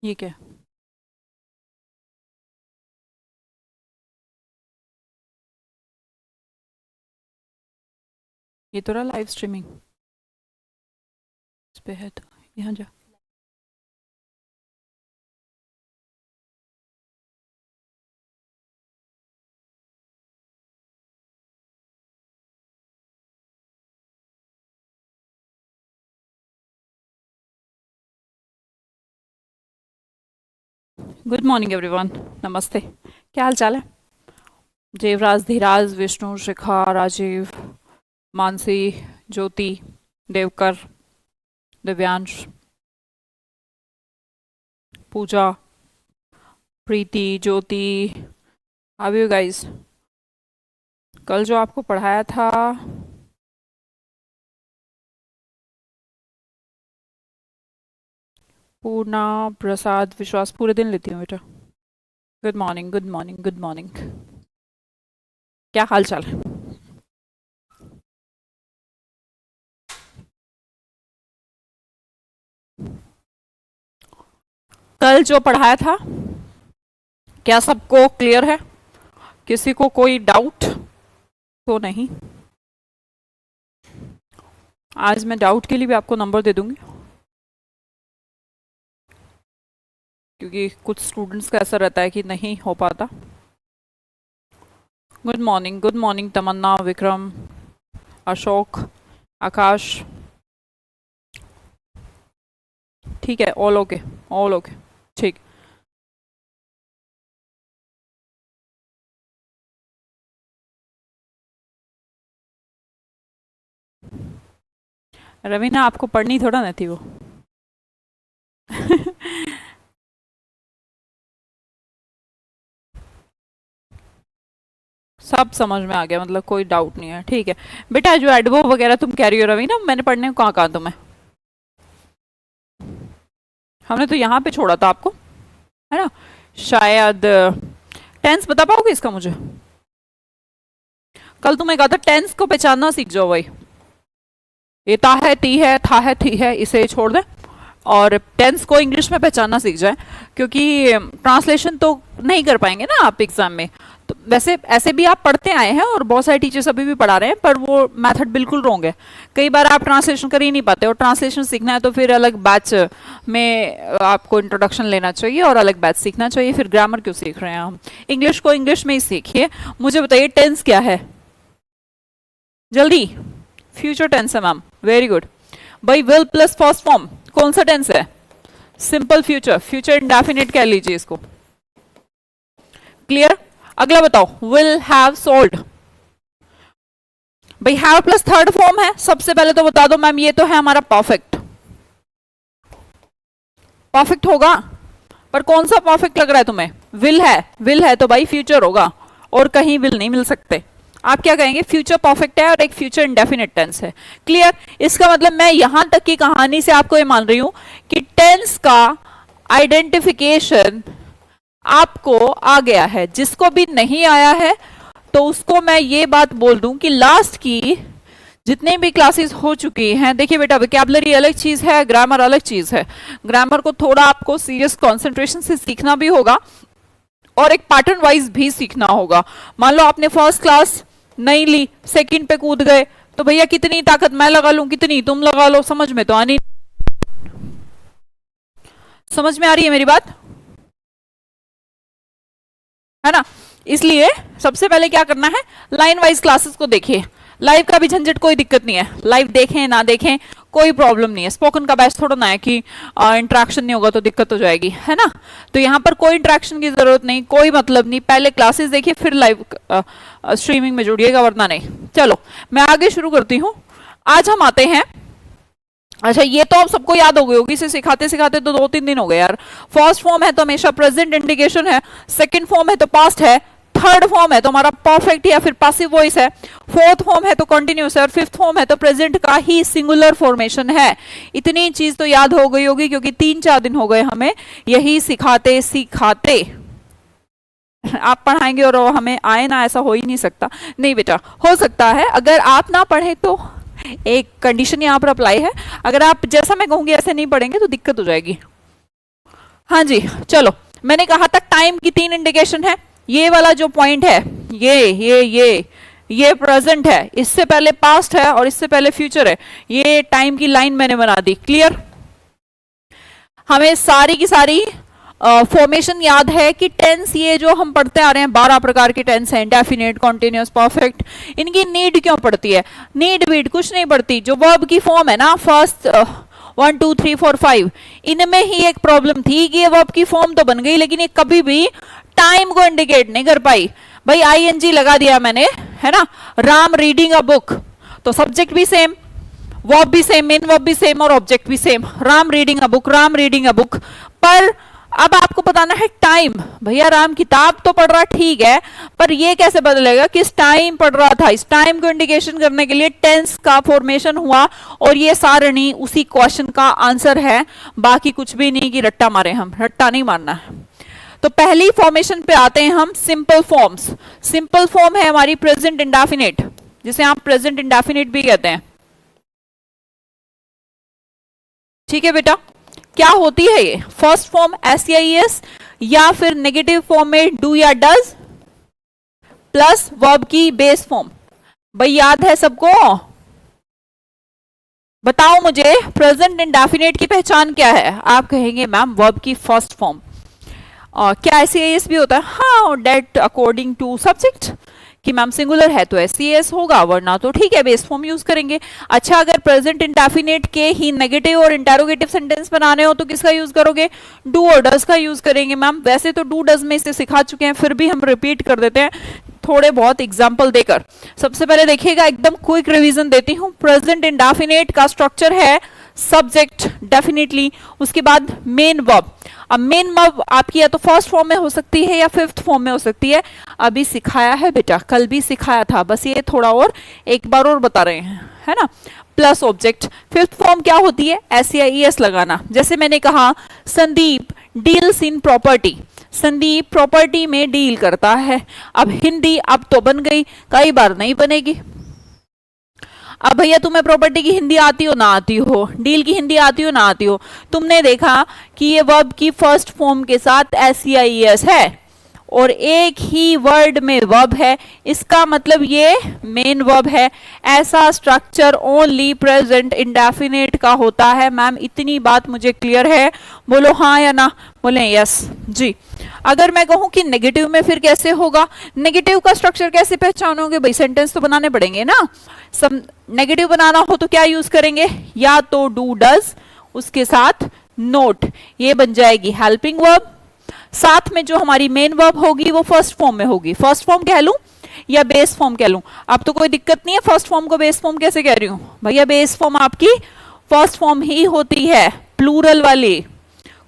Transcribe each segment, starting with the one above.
ये क्या है? ये तो रहा लाइव स्ट्रीमिंग। इस पे है तो यहाँ जा। Good morning everyone. नमस्ते। क्या हाल चाल है? Devraj, Dheeraj, Vishnu, Shikha, Rajeev, Mansi, Jyoti, Devkar, Divyansh, Pooja, Preeti, Jyoti. How you guys? कल जो आपको पढ़ाया था पूर्णा, प्रसाद, विश्वास, पूरे दिन लेती हूँ बेटा। Good morning, good morning, good morning. क्या हाल चाल है? कल जो पढ़ाया था क्या सबको क्लियर है? किसी को कोई डाउट तो नहीं? आज मैं डाउट के लिए भी आपको नंबर दे दूंगी, क्योंकि कुछ स्टूडेंट्स का ऐसा रहता है कि नहीं हो पाता। गुड मॉर्निंग, गुड मॉर्निंग तमन्ना, विक्रम, अशोक, आकाश। ठीक है, ऑल ओके, ऑल ओके, ठीक। रवीना, आपको पढ़नी थोड़ा ना थी वो। सब समझ में आ गया, मतलब कोई डाउट नहीं है। ठीक है बेटा, जो एडवर्ब वगैरह तुम कह रही हो रवीना, मैंने पढ़ने को कहाँ कहा तुम्हें? हमने तो यहाँ पे छोड़ा था आपको, है ना? शायद टेंस बता पाओगे इसका मुझे? कल तुम्हें कहा था टेंस को पहचानना सीख जाओ भाई। ये ता है, ती है, था है, थी है, इसे छोड़ दे और टेंस को इंग्लिश में पहचानना सीख जाए, क्योंकि ट्रांसलेशन तो नहीं कर पाएंगे ना आप एग्जाम में। तो वैसे ऐसे भी आप पढ़ते आए हैं और बहुत सारे टीचर्स अभी भी पढ़ा रहे हैं, पर वो मेथड बिल्कुल रॉन्ग है। कई बार आप ट्रांसलेशन कर ही नहीं पाते, और ट्रांसलेशन सीखना है तो फिर अलग बैच में आपको इंट्रोडक्शन लेना चाहिए और अलग बैच सीखना चाहिए। फिर ग्रामर क्यों सीख रहे हैं हम? इंग्लिश को इंग्लिश में ही सीखिए। मुझे बताइए टेंस क्या है जल्दी? फ्यूचर टेंस है मैम, वेरी गुड। भाई विल प्लस फर्स्ट फॉर्म कौन सा टेंस है? सिंपल फ्यूचर, फ्यूचर इंडेफिनिट कह लीजिए इसको। क्लियर? अगला बताओ, विल हैव सोल्ड। भाई हैव प्लस थर्ड फॉर्म है। सबसे पहले तो बता दो मैम, ये तो है हमारा परफेक्ट। परफेक्ट होगा, पर कौन सा परफेक्ट लग रहा है तुम्हें? विल है, विल है तो भाई फ्यूचर होगा, और कहीं विल नहीं मिल सकते। आप क्या कहेंगे? फ्यूचर परफेक्ट है और एक फ्यूचर इंडेफिनिट टेंस है। क्लियर? इसका मतलब मैं यहां तक की कहानी से आपको ये मान रही हूं कि टेंस का आइडेंटिफिकेशन आपको आ गया है। जिसको भी नहीं आया है तो उसको मैं ये बात बोल दूं कि लास्ट की जितने भी क्लासेस हो चुकी हैं, देखिए बेटा, वोकैबुलरी अलग चीज है, ग्रामर अलग चीज है। ग्रामर को थोड़ा आपको सीरियस कंसंट्रेशन से सीखना भी होगा और एक पैटर्न वाइज भी सीखना होगा। मान लो आपने फर्स्ट क्लास नहीं ली, सेकंड पे कूद गए, तो भैया कितनी ताकत मैं लगा लूं, कितनी तुम लगा लो, समझ में तो आनी। समझ में आ रही है मेरी बात? है ना? इसलिए सबसे पहले क्या करना है, लाइन वाइज क्लासेस को देखिए। लाइव का भी झंझट कोई दिक्कत नहीं है, लाइव देखें ना देखें कोई प्रॉब्लम नहीं है। स्पोकन का बैच थोड़ा ना है कि इंटरेक्शन नहीं होगा तो दिक्कत हो जाएगी, है ना? तो यहाँ पर कोई इंटरेक्शन की जरूरत नहीं, कोई मतलब नहीं। पहले क्लासेस देखिए फिर लाइव स्ट्रीमिंग में जुड़िएगा, वरना नहीं। चलो मैं आगे शुरू करती हूँ। आज हम आते हैं, अच्छा ये तो आप सबको याद हो गई होगी, इसे सिखाते सिखाते तो 2-3 दिन हो गए यार। फर्स्ट फॉर्म है तो हमेशा प्रेजेंट इंडिकेशन है, सेकंड फॉर्म है तो पास्ट है, थर्ड फॉर्म है तो हमारा परफेक्ट या फिर पैसिव वॉइस है, फोर्थ फॉर्म है तो कंटिन्यूस है, और फिफ्थ फॉर्म है तो प्रेजेंट का ही सिंगुलर फॉर्मेशन है। इतनी चीज तो याद हो गई होगी, क्योंकि 3-4 दिन हो गए हमें यही सिखाते सिखाते। आप पढ़ाएंगे और हमें आए ना, ऐसा हो ही नहीं सकता। नहीं बेटा, हो सकता है अगर आप ना पढ़े तो एक कंडीशन यहां पर अप्लाई है, अगर आप जैसा मैं कहूंगी ऐसे नहीं पढ़ेंगे तो दिक्कत हो जाएगी। हाँ जी, चलो मैंने कहा था टाइम की 3 इंडिकेशन है। ये वाला जो पॉइंट है, ये प्रेजेंट है, इससे पहले पास्ट है और इससे पहले फ्यूचर है। ये टाइम की लाइन मैंने बना दी। क्लियर? हमें सारी की सारी फॉर्मेशन याद है कि टेंस ये जो हम पढ़ते आ रहे हैं 12 प्रकार के टेंस हैं, डेफिनेट, कॉन्टिन्यूअस, परफेक्ट। इनकी नीड क्यों पड़ती है? नीड बीड कुछ नहीं पड़ती। जो वर्ब की फॉर्म है ना, फर्स्ट 1 2 3 4 5, इनमें ही एक प्रॉब्लम थी कि ये वर्ब की फॉर्म तो बन गई लेकिन ये कभी भी टाइम को इंडिकेट नहीं कर पाई। भाई आईएनजी लगा दिया मैंने, है ना। राम रीडिंग अ बुक, तो सब्जेक्ट भी सेम, वर्ब भी सेम, मेन वर्ब भी सेम और ऑब्जेक्ट भी same. Ram reading a book, Ram reading a book. पर अब आपको बताना है टाइम। भैया राम किताब तो पढ़ रहा, ठीक है, पर ये कैसे बदलेगा किस टाइम पढ़ रहा था? इस टाइम को इंडिकेशन करने के लिए टेंस का फॉर्मेशन हुआ और ये सारणी उसी क्वेश्चन का आंसर है। बाकी कुछ भी नहीं कि रट्टा मारे, हम रट्टा नहीं मारना है। तो पहली फॉर्मेशन पे आते हैं हम, सिंपल फॉर्म्स। सिंपल फॉर्म है हमारी प्रेजेंट इंडेफिनिट, जिसे आप प्रेजेंट इंडेफिनिट भी कहते हैं। ठीक है बेटा, क्या होती है ये? फर्स्ट फॉर्म SEIS या फिर नेगेटिव फॉर्म में डू या डज प्लस वर्ब की बेस फॉर्म। भाई याद है सबको? बताओ मुझे प्रेजेंट इंडेफिनिट की पहचान क्या है? आप कहेंगे मैम वर्ब की फर्स्ट फॉर्म। क्या SEIS भी होता है? हाँ, डेट अकॉर्डिंग टू सब्जेक्ट, कि मैम सिंगुलर है तो SES होगा, वरना तो ठीक है बेस फॉर्म यूज करेंगे। अच्छा, अगर प्रेजेंट इंडेफिनिट के ही नेगेटिव और इंटेरोगेटिव सेंटेंस बनाने हो तो किसका यूज करोगे? डू और डज का यूज करेंगे मैम। वैसे तो डू डज में इसे सिखा चुके हैं, फिर भी हम रिपीट कर देते हैं थोड़े बहुत एग्जाम्पल देकर। सबसे पहले देखिएगा, एकदम क्विक रिवीजन देती हूँ। प्रेजेंट इंडेफिनिट का स्ट्रक्चर है सब्जेक्ट डेफिनेटली, उसके बाद मेन वर्ब। अब मेन वर्ब आपकी या तो फर्स्ट फॉर्म में हो सकती है या फिफ्थ फॉर्म में हो सकती है। अभी सिखाया है बेटा, कल भी सिखाया था, बस ये थोड़ा और एक बार और बता रहे हैं, है ना। Plus object. फिफ्थ फॉर्म क्या होती है? SEIS लगाना। जैसे मैंने कहा Sandeep deals in property, Sandeep property में डील करता है। अब हिंदी अब तो बन गई, कई बार नहीं बनेगी। अब भैया तुम्हें प्रॉपर्टी की हिंदी आती हो ना आती हो, डील की हिंदी आती हो ना आती हो, तुमने देखा कि ये वर्ब की फर्स्ट फॉर्म के साथ SEIS है और एक ही वर्ड में वर्ब है, इसका मतलब ये मेन वर्ब है। ऐसा स्ट्रक्चर ओनली प्रेजेंट इंडेफिनिट का होता है। मैम इतनी बात मुझे क्लियर है? बोलो हाँ या ना, बोले यस जी। अगर मैं कहूं कि नेगेटिव में फिर कैसे होगा? नेगेटिव का स्ट्रक्चर कैसे पहचानोगे? भाई सेंटेंस तो बनाने पड़ेंगे ना। सब नेगेटिव बनाना हो तो क्या यूज करेंगे? या तो डू डज, उसके साथ नोट, ये बन जाएगी हेल्पिंग वर्ब। साथ में जो हमारी मेन वर्ब होगी वो फर्स्ट फॉर्म में होगी। फर्स्ट फॉर्म कह लूं या बेस फॉर्म कह लूं? अब तो कोई दिक्कत नहीं है, फर्स्ट फॉर्म को बेस फॉर्म कैसे कह रही हूं? भैया बेस फॉर्म आपकी फर्स्ट फॉर्म ही होती है, प्लूरल वाली।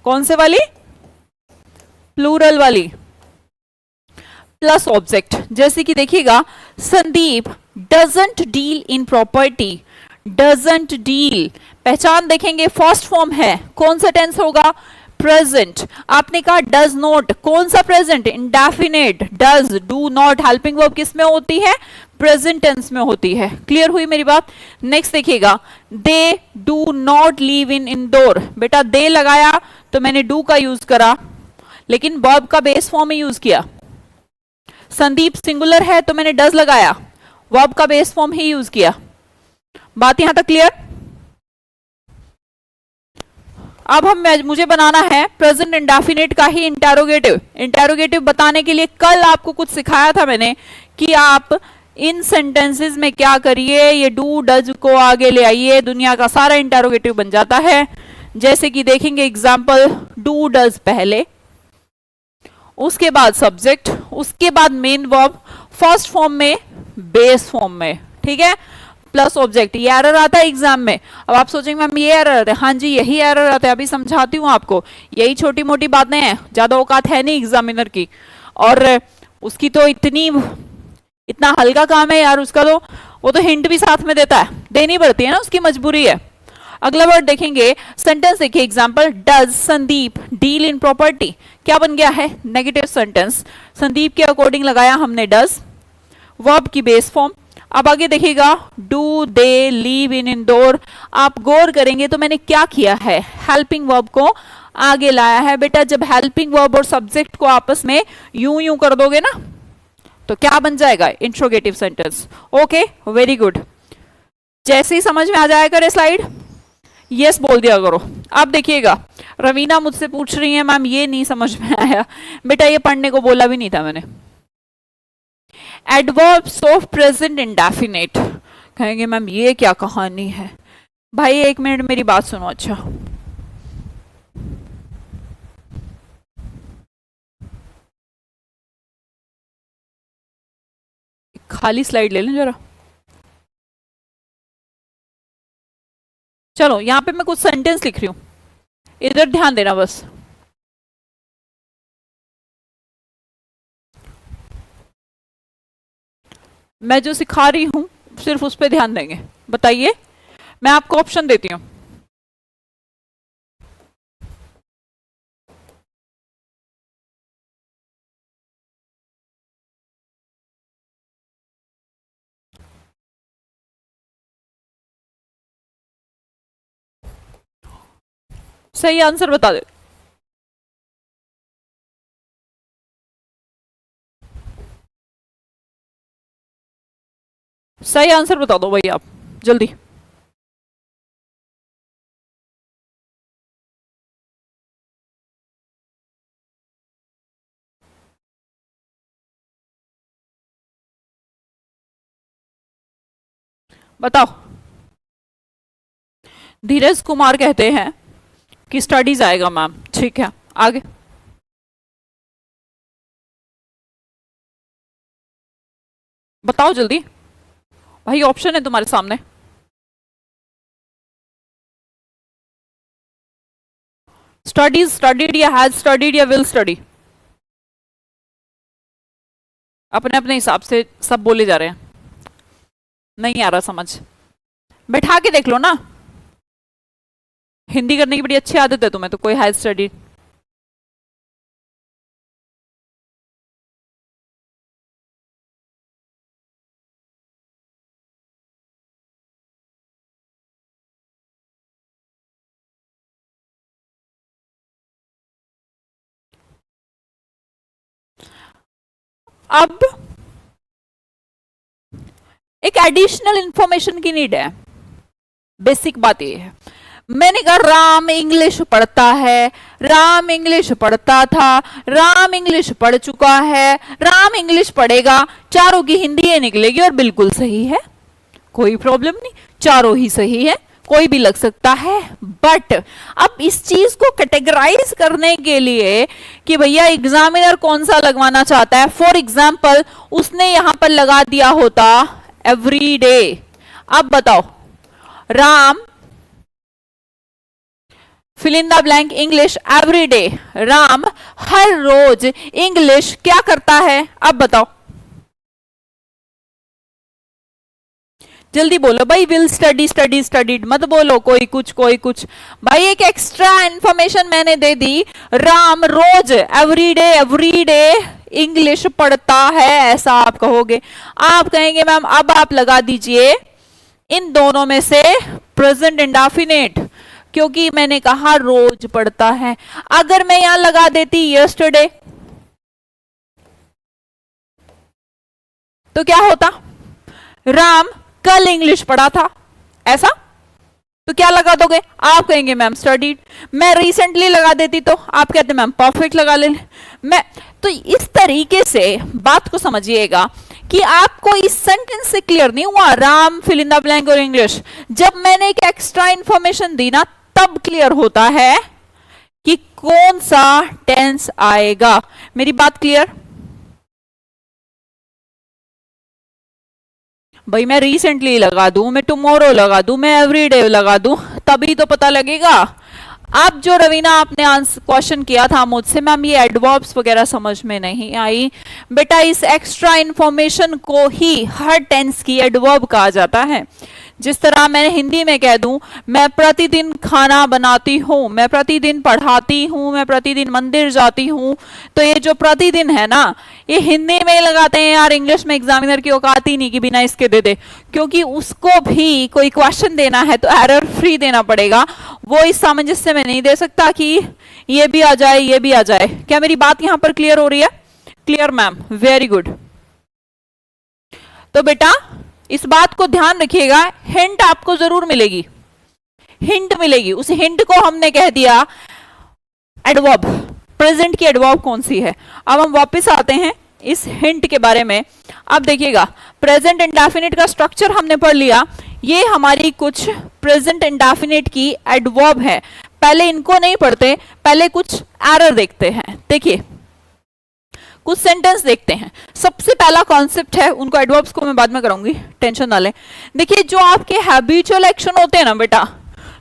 कौन से वाली? प्लूरल वाली। प्लस ऑब्जेक्ट, जैसे कि देखिएगा Sandeep doesn't deal in property, doesn't deal, पहचान देखेंगे फर्स्ट फॉर्म है, कौन सा टेंस होगा? प्रेजेंट। आपने कहा डज नॉट, कौन सा present? Indefinite. Does, do not, helping verb किस में होती है? प्रेजेंट टेंस में होती है। क्लियर हुई मेरी बात? नेक्स्ट देखिएगा, they do not live in Indore. बेटा दे लगाया तो मैंने डू का यूज करा, लेकिन वर्ब का बेस फॉर्म ही यूज किया। संदीप सिंगुलर है तो मैंने डज लगाया, वर्ब का बेस फॉर्म ही यूज किया। बात यहां तक क्लियर? अब मुझे बनाना है प्रेजेंट इंडेफिनिट का ही इंटेरोगेटिव। इंटेरोगेटिव बताने के लिए कल आपको कुछ सिखाया था मैंने कि आप इन सेंटेंसेस में क्या करिए, ये डू डज को आगे ले आइए, दुनिया का सारा इंटेरोगेटिव बन जाता है। जैसे कि देखेंगे एग्जांपल, डू डज पहले, उसके बाद सब्जेक्ट, उसके बाद मेन वर्ब, फर्स्ट फॉर्म में बेस फॉर्म में, ठीक है, प्लस ऑब्जेक्ट। ये एरर आता है एग्जाम में। अब आप सोचेंगे मैम ये एरर आता है? हाँ जी यही एरर आता है, अभी समझाती हूँ आपको। यही छोटी मोटी बातें हैं, ज्यादा औकात है नहीं एग्जामिनर की, और उसकी तो इतना हल्का काम है यार उसका, तो वो तो हिंट भी साथ में देता है, देनी पड़ती है ना, उसकी मजबूरी है। अगला वर्ड देखेंगे, सेंटेंस देखिए example, does Sandeep deal in property, क्या बन गया है? Negative sentence. संदीप के अकॉर्डिंग लगाया हमने डज, वर्ब की बेस फॉर्म। अब आगे देखिएगा, डू दे लीव इन इंदौर। आप गौर करेंगे तो मैंने क्या किया है, हेल्पिंग वर्ब को आगे लाया है। बेटा जब हेल्पिंग वर्ब और सब्जेक्ट को आपस में यूं यूं कर दोगे ना तो क्या बन जाएगा? Interrogative sentence. Okay, very good. जैसे ही समझ में आ जाया करे स्लाइड, यस बोल दिया करो। अब देखिएगा, रवीना मुझसे पूछ रही है मैम ये नहीं समझ में आया। बेटा ये पढ़ने को बोला भी नहीं था मैंने। Adverbs of present indefinite. कहेंगे मैम ये क्या कहानी है? भाई एक मिनट मेरी बात सुनो। अच्छा, खाली स्लाइड ले लें जरा। चलो यहां पे मैं कुछ सेंटेंस लिख रही हूं, इधर ध्यान देना बस। मैं जो सिखा रही हूं सिर्फ उस पर ध्यान देंगे। बताइए, मैं आपको ऑप्शन देती हूं। सही आंसर बता दे। सही आंसर बता दो भाई आप जल्दी। बताओ। धीरज कुमार कहते हैं कि स्टडीज आएगा मैम। ठीक है, आगे। बताओ जल्दी भाई, ऑप्शन है तुम्हारे सामने। स्टडीज, स्टडीड या हैज स्टडीड या विल स्टडी? अपने अपने हिसाब से सब बोले जा रहे हैं, नहीं आ रहा समझ। बैठा के देख लो ना। हिंदी करने की बड़ी अच्छी आदत है तुम्हें तो। कोई हैज स्टडीड? अब एक एडिशनल इंफॉर्मेशन की नीड है। बेसिक बात ये है, मैंने कहा राम इंग्लिश पढ़ता है, राम इंग्लिश पढ़ता था, राम इंग्लिश पढ़ चुका है, राम इंग्लिश पढ़ेगा। चारों की हिंदी ये निकलेगी और बिल्कुल सही है, कोई प्रॉब्लम नहीं, चारों ही सही है, कोई भी लग सकता है। बट अब इस चीज को कैटेगराइज करने के लिए कि भैया एग्जामिनर कौन सा लगवाना चाहता है, फॉर एग्जाम्पल उसने यहां पर लगा दिया होता एवरी डे। अब बताओ, Ram fill in the blank English every day. Ram हर रोज इंग्लिश क्या करता है? अब बताओ जल्दी बोलो भाई। विल स्टडी, स्टडी स्टडीड मत बोलो, कोई कुछ कोई कुछ। भाई एक एक्स्ट्रा इंफॉर्मेशन मैंने दे दी, राम रोज एवरी डे इंग्लिश पढ़ता है, ऐसा आप कहोगे। आप कहेंगे मैम अब आप लगा दीजिए इन दोनों में से प्रेजेंट इंडेफिनिट, क्योंकि मैंने कहा रोज पढ़ता है। अगर मैं यहां लगा देती यस्टरडे तो क्या होता? राम कल इंग्लिश पढ़ा था, ऐसा। तो क्या लगा दोगे? आप कहेंगे मैम स्टडीड। मैं रिसेंटली लगा देती तो आप कहते मैम परफेक्ट लगा ले। मैं तो इस तरीके से बात को समझिएगा कि आपको इस सेंटेंस से क्लियर नहीं हुआ Ram fill in the blank और इंग्लिश। जब मैंने एक एक्स्ट्रा इंफॉर्मेशन दी ना तब क्लियर होता है कि कौन सा टेंस आएगा। मेरी बात क्लियर? भाई मैं रिसेंटली लगा दूं, मैं टुमारो लगा दूं, मैं एवरीडे लगा दूं, तभी तो पता लगेगा। अब जो रवीना आपने क्वेश्चन किया था मुझसे मैम ये एडवर्ब्स वगैरह समझ में नहीं आई, बेटा इस एक्स्ट्रा इंफॉर्मेशन को ही हर टेंस की एडवर्ब कहा जाता है। जिस तरह मैं हिंदी में कह दूं मैं प्रतिदिन खाना बनाती हूं, मैं प्रतिदिन पढ़ाती हूं, मैं प्रतिदिन मंदिर जाती हूं, तो ये जो प्रतिदिन है ना ये हिंदी में लगाते हैं यार, इंग्लिश में एग्जामिनर की औकात ही नहीं कि बिना इसके दे दे, क्योंकि उसको भी कोई क्वेश्चन देना है तो एरर फ्री देना पड़ेगा। वो इस सामंजस्य में नहीं दे सकता कि ये भी आ जाए ये भी आ जाए। क्या मेरी बात यहां पर क्लियर हो रही है? Clear ma'am, very good. तो बेटा इस बात को ध्यान रखिएगा, हिंट आपको जरूर मिलेगी, हिंट मिलेगी। उस हिंट को हमने कह दिया एडवर्ब। प्रेजेंट की एडवर्ब कौन सी है? अब हम वापस आते हैं इस हिंट के बारे में। अब देखिएगा, प्रेजेंट इंडेफिनिट का स्ट्रक्चर हमने पढ़ लिया। ये हमारी कुछ प्रेजेंट इंडेफिनिट की एडवर्ब है। पहले इनको नहीं पढ़ते, पहले कुछ एरर देखते हैं। देखिए कुछ सेंटेंस देखते हैं। सबसे पहला कॉन्सेप्ट है, उनको एडवर्ब्स को मैं बाद में कराऊंगी, टेंशन ना लें। देखिए जो आपके हैबिचुअल एक्शन होते हैं ना बेटा,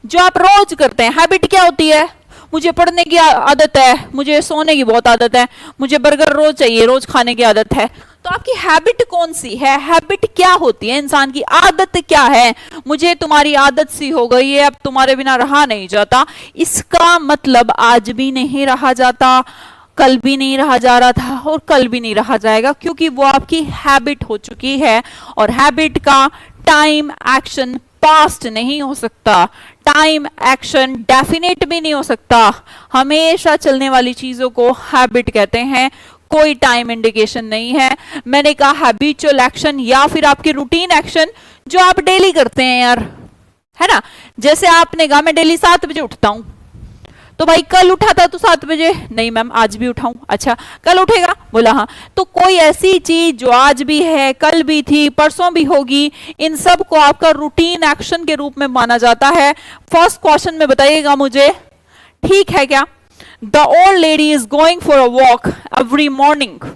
जो आप रोज करते हैं, हैबिट क्या होती है? मुझे पढ़ने की आदत है, मुझे सोने की बहुत आदत है, मुझे बर्गर रोज चाहिए, रोज खाने की आदत है। तो आपकी हैबिट कौन सी है? हैबिट क्या होती है? इंसान की आदत क्या है? मुझे तुम्हारी आदत सी हो गई है, अब तुम्हारे बिना रहा नहीं जाता। इसका मतलब आज भी नहीं रहा जाता, कल भी नहीं रहा जा रहा था और कल भी नहीं रहा जाएगा, क्योंकि वो आपकी हैबिट हो चुकी है। और हैबिट का टाइम एक्शन पास्ट नहीं हो सकता, टाइम एक्शन डेफिनेट भी नहीं हो सकता। हमेशा चलने वाली चीजों को हैबिट कहते हैं, कोई टाइम इंडिकेशन नहीं है। मैंने कहा हैबिचुअल एक्शन या फिर आपकी रूटीन एक्शन जो आप डेली करते हैं यार, है ना। जैसे आपने कहा मैं डेली 7 बजे उठता हूं, तो भाई कल उठा था तो 7 बजे, नहीं मैम आज भी उठाऊं, अच्छा कल उठेगा, बोला हाँ। तो कोई ऐसी चीज जो आज भी है, कल भी थी, परसों भी होगी, इन सब को आपका रूटीन एक्शन के रूप में माना जाता है। फर्स्ट क्वेश्चन में बताइएगा मुझे, ठीक है क्या? The old lady is going for a walk every morning.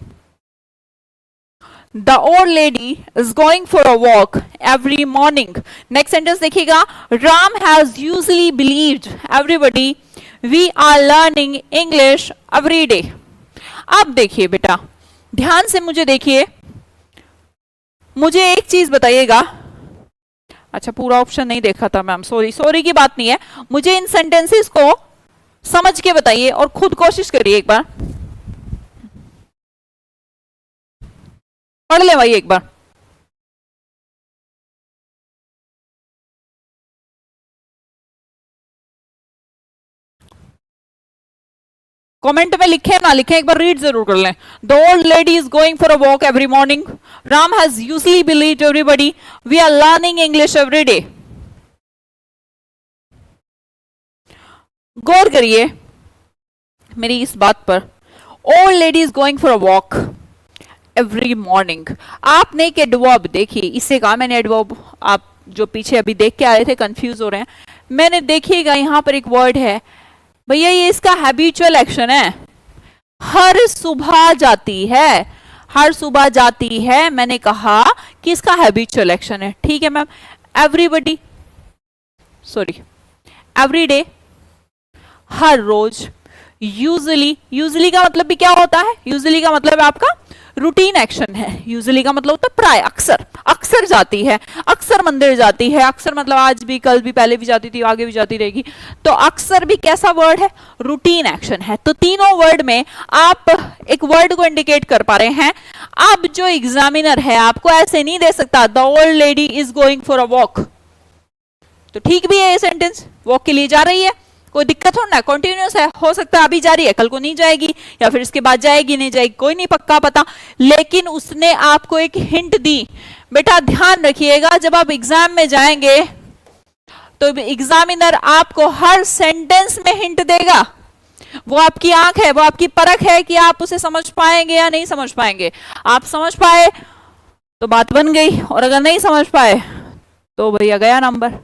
The old lady is going for a walk every morning. Next sentence देखिएगा, Ram has usually believed everybody we are learning English every day. अब देखिए बेटा ध्यान से मुझे देखिए, मुझे एक चीज बताइएगा। अच्छा पूरा ऑप्शन नहीं देखा था मैम, सॉरी, सॉरी की बात नहीं है। मुझे इन सेंटेंसेस को समझ के बताइए और खुद कोशिश करिए एक बार, पढ़ ले भाई एक बार। कमेंट में लिखे ना लिखे, एक बार रीड जरूर कर लें। The old lady is going for a walk every morning. Ram has usually believed everybody we are learning English every day. गौर करिए मेरी इस बात पर, old lady is going for a walk every morning. आपने एक एडवर्ब देखी, इससे कहा मैंने एडवर्ब, आप जो पीछे अभी देख के आए थे कंफ्यूज हो रहे हैं, मैंने देखिएगा यहां पर एक वर्ड है भैया, ये इसका हैबिचुअल एक्शन है, हर सुबह जाती है, हर सुबह जाती है। मैंने कहा कि इसका हैबिचुअल एक्शन है, ठीक है ma'am. Everybody, sorry every day, हर रोज। यूजुअली, यूजुअली का मतलब भी क्या होता है? यूजुअली का मतलब है आपका रूटीन एक्शन है। यूजुअली का मतलब होता है प्राय, अक्सर, अक्सर जाती है, अक्सर मंदिर जाती है। अक्सर मतलब आज भी, कल भी, पहले भी जाती थी, आगे भी जाती रहेगी। तो अक्सर भी कैसा वर्ड है? रूटीन एक्शन है। तो तीनों वर्ड में आप एक वर्ड को इंडिकेट कर पा रहे हैं। अब जो एग्जामिनर है आपको ऐसे नहीं दे सकता the old lady is going for a walk, तो ठीक भी है ये सेंटेंस, वॉक के लिए जा रही है, कोई दिक्कत हो ना, कॉन्टिन्यूस है, हो सकता है अभी जा रही है, कल को नहीं जाएगी, या फिर इसके बाद जाएगी नहीं जाएगी, कोई नहीं पक्का पता। लेकिन उसने आपको एक हिंट दी। बेटा ध्यान रखिएगा, जब आप एग्जाम में जाएंगे तो एग्जामिनर आपको हर सेंटेंस में हिंट देगा। वो आपकी आंख है, वो आपकी परख है कि आप उसे समझ पाएंगे या नहीं समझ पाएंगे। आप समझ पाए तो बात बन गई, और अगर नहीं समझ पाए तो भैया गया नंबर।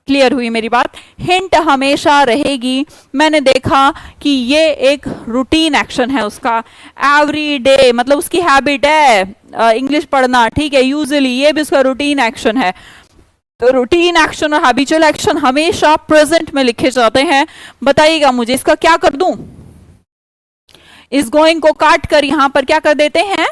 क्लियर हुई मेरी बात? हिंट हमेशा रहेगी। मैंने देखा कि ये एक रूटीन एक्शन है उसका, एवरी डे मतलब उसकी हैबिट है इंग्लिश पढ़ना, ठीक है। यूजुअली ये भी उसका रूटीन एक्शन है। तो रूटीन एक्शन और हैबिचुअल एक्शन हमेशा प्रेजेंट में लिखे जाते हैं। बताइएगा मुझे इसका क्या कर दूं? इस गोइंग को काट कर यहां पर क्या कर देते हैं?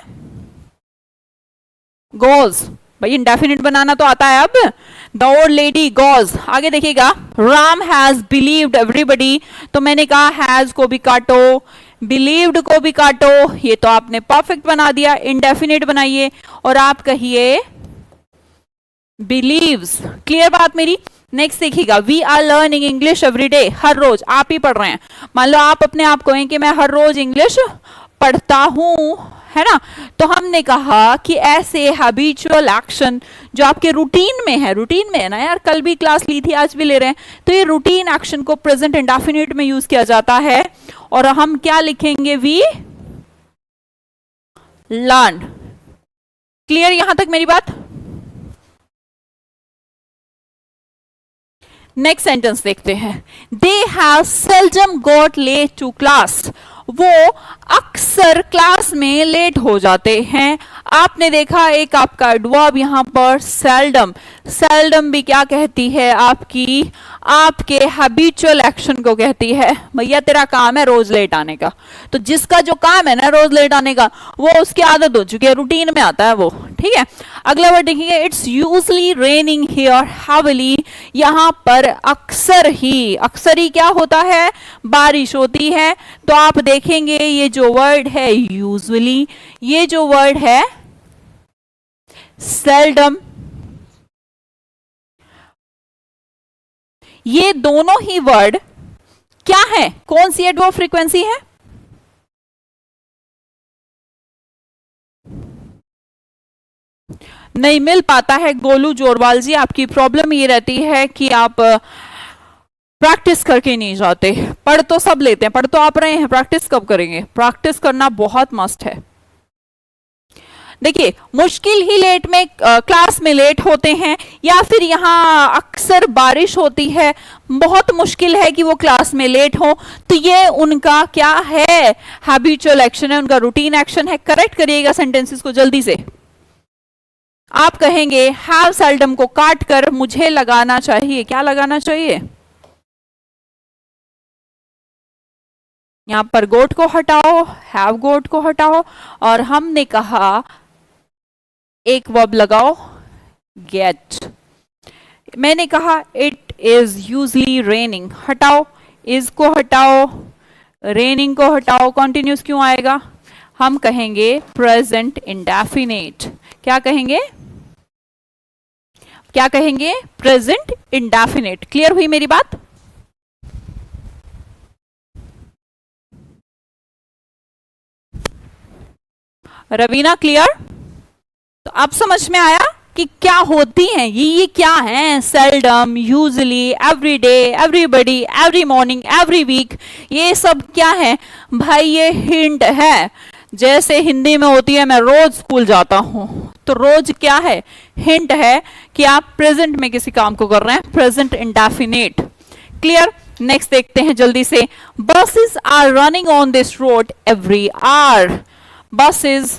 गोज। भाई इंडेफिनिट बनाना तो आता है। अब द ओल्ड लेडी गोज, आगे देखिएगा, राम हैज बिलीव्ड एवरीबडी, तो मैंने कहा हैज को भी काटो, बिलीव्ड को भी काटो, ये तो आपने परफेक्ट बना दिया। इंडेफिनिट बनाइए और आप कहिए बिलीव्स। क्लियर बात मेरी? नेक्स्ट देखिएगा, we are learning English every day, हर रोज आप ही पढ़ रहे हैं। मान लो आप अपने आप कहें कि मैं हर रोज इंग्लिश पढ़ता हूं, है ना, तो हमने कहा कि ऐसे हैबिचुअल एक्शन जो आपके रूटीन में है ना यार, कल भी क्लास ली थी आज भी ले रहे हैं, तो ये रूटीन एक्शन को प्रेजेंट इंडेफिनिट में यूज किया जाता है। और हम क्या लिखेंगे, वी लर्न। क्लियर यहां तक मेरी बात? नेक्स्ट सेंटेंस देखते हैं, they have seldom got late to class, वो अक्सर क्लास में लेट हो जाते हैं। आपने देखा एक आपका एडवर्ब यहां पर सेल्डम, सेल्डम भी क्या कहती है, आपके हैबिचुअल एक्शन को कहती है। भैया तेरा काम है रोज लेट आने का, तो जिसका जो काम है ना रोज लेट आने का, वो उसकी आदत हो चुकी है, रूटीन में आता है वो, ठीक है। अगला वर्ड देखिए, it's usually raining here heavily, यहां पर अक्सर ही क्या होता है, बारिश होती है। तो आप देखेंगे ये जो वर्ड है यूजुअली, ये जो वर्ड है सेल्डम, ये दोनों ही वर्ड क्या है, कौन सी एडवर्ब फ्रीक्वेंसी है? नहीं मिल पाता है गोलू जोरवाल जी, आपकी प्रॉब्लम ये रहती है कि आप प्रैक्टिस करके नहीं जाते। पढ़ तो सब लेते हैं, पढ़ तो आप रहे हैं, प्रैक्टिस कब करेंगे? प्रैक्टिस करना बहुत मस्ट है। देखिए मुश्किल ही लेट में क्लास में लेट होते हैं, या फिर यहाँ अक्सर बारिश होती है, बहुत मुश्किल है कि वो क्लास में लेट हो, तो ये उनका क्या है, हैबिचुअल एक्शन है, उनका रूटीन एक्शन है। करेक्ट करिएगा सेंटेंसेस को जल्दी से। आप कहेंगे हैव सेल्डम को काट कर मुझे लगाना चाहिए, क्या लगाना चाहिए? यहां पर गोट को हटाओ, हैव गोट को हटाओ, और हमने कहा एक वर्ब लगाओ गेट। मैंने कहा इट इज यूजली रेनिंग, हटाओ, इज को हटाओ, रेनिंग को हटाओ, कॉन्टिन्यूस क्यों आएगा? हम कहेंगे प्रेजेंट इंडेफिनिट। क्या कहेंगे? क्या कहेंगे? Present indefinite. क्लियर हुई मेरी बात? रवीना क्लियर? तो अब समझ में आया कि क्या होती हैं ये क्या है, seldom, usually, everyday, everybody, every morning, every week, ये सब क्या है भाई? ये हिंट है। जैसे हिंदी में होती है मैं रोज स्कूल जाता हूं, तो रोज क्या है? हिंट है कि आप प्रेजेंट में किसी काम को कर रहे हैं, प्रेजेंट इंडेफिनिट। क्लियर? नेक्स्ट देखते हैं जल्दी से, buses are running on this road every hour. Buses,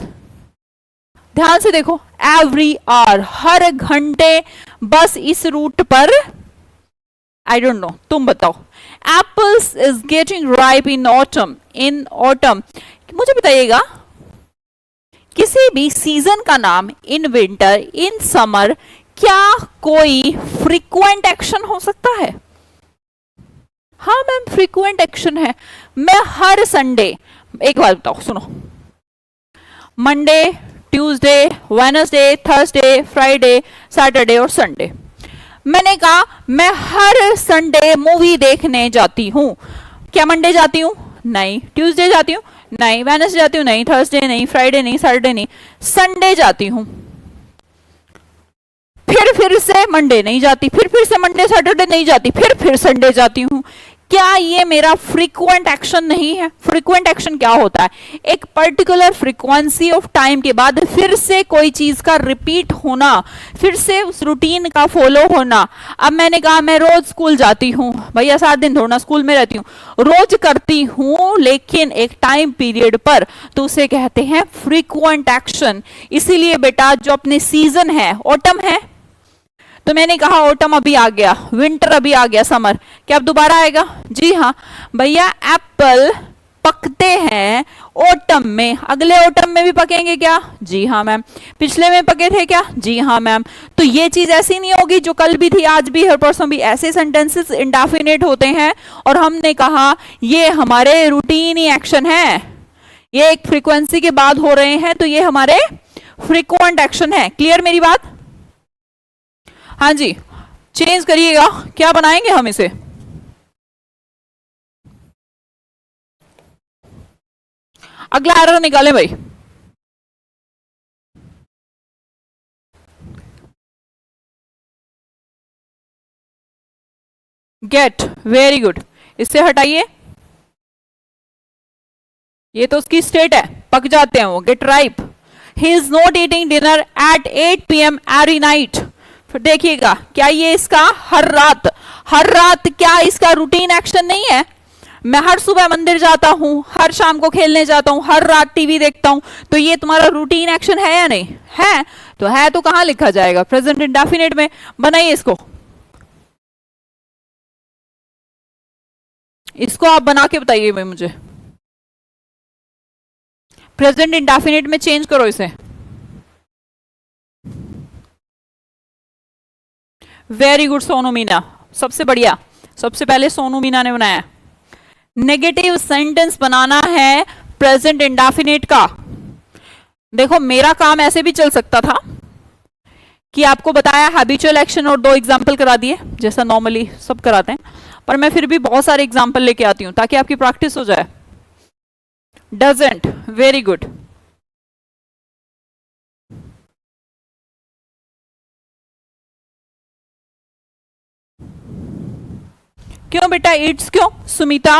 ध्यान से देखो, एवरी आवर, हर घंटे बस इस रूट पर, आई डोंट नो, तुम बताओ। Apples is getting ripe in autumn, in autumn, मुझे बताइएगा किसी भी सीजन का नाम इन विंटर, इन समर, क्या कोई फ्रीक्वेंट एक्शन हो सकता है? हाँ मैम फ्रीक्वेंट एक्शन है। मैं हर संडे, एक बार बताओ सुनो, Monday, Tuesday, Wednesday, Thursday, Friday, Saturday और संडे, मैंने कहा मैं हर संडे मूवी देखने जाती हूं। क्या मंडे जाती हूं? नहीं। ट्यूसडे जाती हूं? नहीं। वेडनेसडे जाती हूं? नहीं। थर्सडे नहीं, फ्राइडे नहीं, सैटरडे नहीं, संडे जाती हूं। फिर से मंडे नहीं जाती, फिर से मंडे सैटरडे नहीं जाती, फिर संडे जाती हूं। क्या ये मेरा फ्रीक्वेंट एक्शन नहीं है? फ्रीक्वेंट एक्शन क्या होता है? एक पर्टिकुलर फ्रीक्वेंसी ऑफ टाइम के बाद फिर से कोई चीज का रिपीट होना, फिर से उस रूटीन का फॉलो होना। अब मैंने कहा मैं रोज स्कूल जाती हूँ, भैया 7 दिन थोड़ा स्कूल में रहती हूँ, रोज करती हूँ लेकिन एक टाइम पीरियड पर, तो उसे कहते हैं फ्रीक्वेंट एक्शन। इसीलिए बेटा जो अपने सीजन है, ऑटम है, तो मैंने कहा ऑटम अभी आ गया, विंटर अभी आ गया, समर क्या अब दोबारा आएगा? जी हाँ भैया, एप्पल पकते हैं ऑटम में, अगले ऑटम में भी पकेंगे क्या? जी हाँ मैम। पिछले में पके थे क्या? जी हाँ मैम। तो ये चीज ऐसी नहीं होगी जो कल भी थी, आज भी, हर परसों भी। ऐसे सेंटेंसेस इंडेफिनिट होते हैं, और हमने कहा ये हमारे रूटीन ही एक्शन है, ये एक फ्रीक्वेंसी के बाद हो रहे हैं, तो ये हमारे फ्रीक्वेंट एक्शन है। क्लियर मेरी बात? हाँ जी, चेंज करिएगा, क्या बनाएंगे हम इसे? अगला एरर निकालें भाई। Get, very good. इससे हटाइए, ये तो उसकी स्टेट है, पक जाते हैं वो। Get ripe, he is not eating dinner at 8 PM every night. फिर देखिएगा, क्या ये इसका हर रात, हर रात क्या इसका रूटीन एक्शन नहीं है? मैं हर सुबह मंदिर जाता हूं, हर शाम को खेलने जाता हूं, हर रात टीवी देखता हूं, तो ये तुम्हारा रूटीन एक्शन है या नहीं है? तो है, तो कहां लिखा जाएगा? प्रेजेंट इंडेफिनिट में। बनाइए इसको, इसको आप बना के बताइए भाई मुझे। प्रेजेंट इंडेफिनिट में चेंज करो इसे। वेरी गुड सोनू मीना, सबसे बढ़िया। सबसे पहले सोनू मीना ने बनाया। नेगेटिव सेंटेंस बनाना है प्रेजेंट इंडेफिनिट का। देखो, मेरा काम ऐसे भी चल सकता था कि आपको बताया हैबिचुअल एक्शन और 2 एग्जाम्पल करा दिए, जैसा नॉर्मली सब कराते हैं, पर मैं फिर भी बहुत सारे एग्जाम्पल लेके आती हूं ताकि आपकी प्रैक्टिस हो जाए। Doesn't, very good. क्यों बेटा इट्स क्यों? सुमिता,